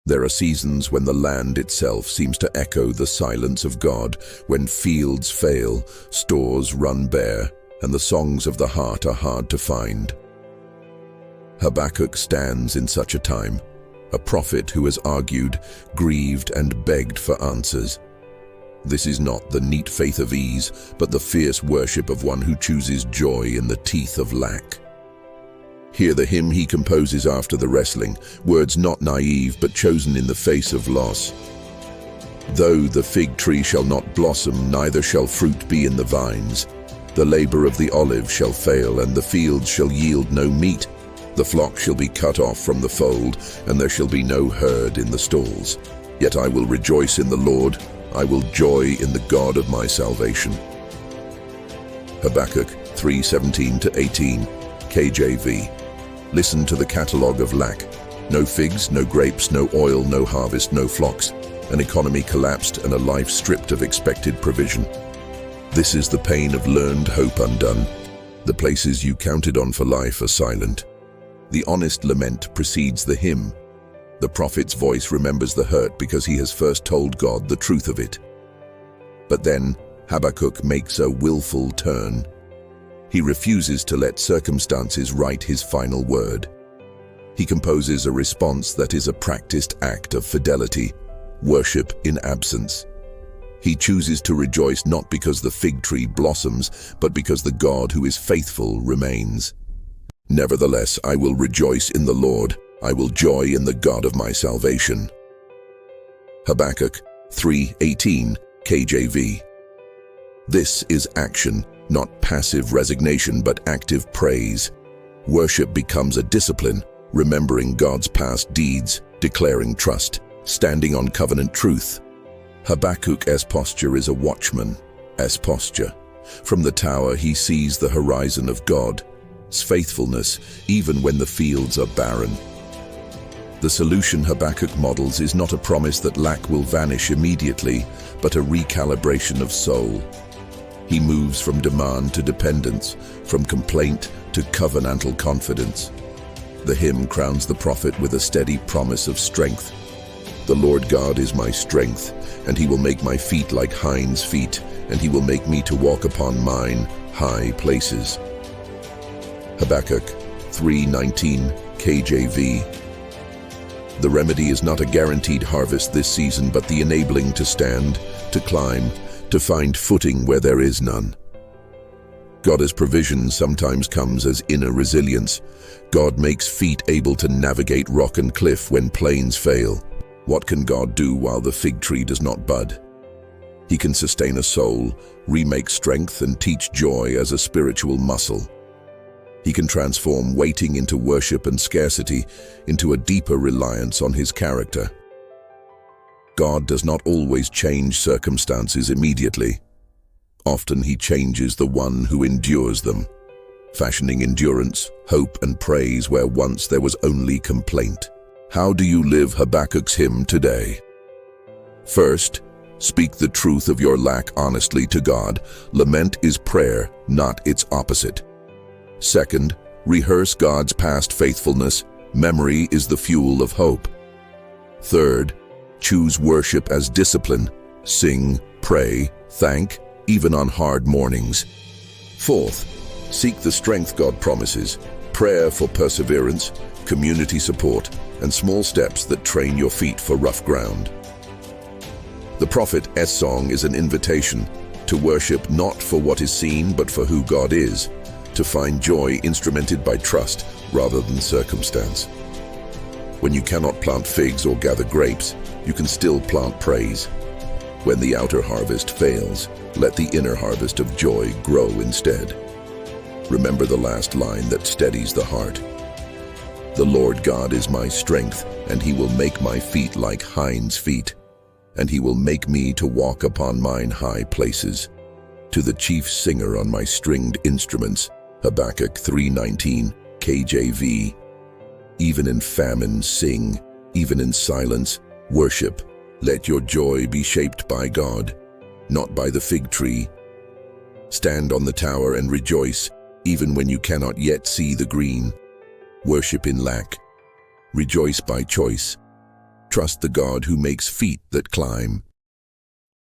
There are seasons when the land itself seems to echo the silence of God, when fields fail, stores run bare, and the songs of the heart are hard to find. Habakkuk stands in such a time, a prophet who has argued, grieved, and begged for answers. This is not the neat faith of ease, but the fierce worship of one who chooses joy in the teeth of lack. Hear the hymn he composes after the wrestling, words not naive but chosen in the face of loss. Though the fig tree shall not blossom, neither shall fruit be in the vines. The labor of the olive shall fail, and the fields shall yield no meat. The flock shall be cut off from the fold, and there shall be no herd in the stalls. Yet I will rejoice in the Lord, I will joy in the God of my salvation. Habakkuk 3:17-18, KJV. Listen to the catalogue of lack. No figs, no grapes, no oil, no harvest, no flocks. An economy collapsed and a life stripped of expected provision. This is the pain of learned hope undone. The places you counted on for life are silent. The honest lament precedes the hymn. The prophet's voice remembers the hurt because he has first told God the truth of it. But then Habakkuk makes a willful turn. He refuses to let circumstances write his final word. He composes a response that is a practiced act of fidelity, worship in absence. He chooses to rejoice not because the fig tree blossoms, but because the God who is faithful remains. Nevertheless, I will rejoice in the Lord. I will joy in the God of my salvation. Habakkuk 3:18, KJV. This is action, not passive resignation, but active praise. Worship becomes a discipline, remembering God's past deeds, declaring trust, standing on covenant truth. Habakkuk's posture is a watchman's posture. From the tower he sees the horizon of God's faithfulness, even when the fields are barren. The solution Habakkuk models is not a promise that lack will vanish immediately, but a recalibration of soul. He moves from demand to dependence, from complaint to covenantal confidence. The hymn crowns the prophet with a steady promise of strength. The Lord God is my strength, and he will make my feet like hinds' feet, and he will make me to walk upon mine high places. Habakkuk 3:19, KJV. The remedy is not a guaranteed harvest this season, but the enabling to stand, to climb, to find footing where there is none. God's provision sometimes comes as inner resilience. God makes feet able to navigate rock and cliff when plains fail. What can God do while the fig tree does not bud? He can sustain a soul, remake strength, and teach joy as a spiritual muscle. He can transform waiting into worship and scarcity into a deeper reliance on his character. God does not always change circumstances immediately. Often he changes the one who endures them, fashioning endurance, hope, and praise where once there was only complaint. How do you live Habakkuk's hymn today? First, speak the truth of your lack honestly to God. Lament is prayer, not its opposite. Second, rehearse God's past faithfulness. Memory is the fuel of hope. Third, choose worship as discipline. Sing, pray, thank, even on hard mornings. Fourth, seek the strength God promises. Prayer for perseverance, community support, and small steps that train your feet for rough ground. The prophet's song is an invitation to worship not for what is seen, but for who God is, to find joy instrumented by trust rather than circumstance. When you cannot plant figs or gather grapes, you can still plant praise. When the outer harvest fails, let the inner harvest of joy grow instead. Remember the last line that steadies the heart. The Lord God is my strength, and he will make my feet like hinds' feet, and he will make me to walk upon mine high places. To the chief singer on my stringed instruments, Habakkuk 3:19, KJV. Even in famine, sing. Even in silence, worship. Let your joy be shaped by God, not by the fig tree. Stand on the tower and rejoice, even when you cannot yet see the green. Worship in lack. Rejoice by choice. Trust the God who makes feet that climb.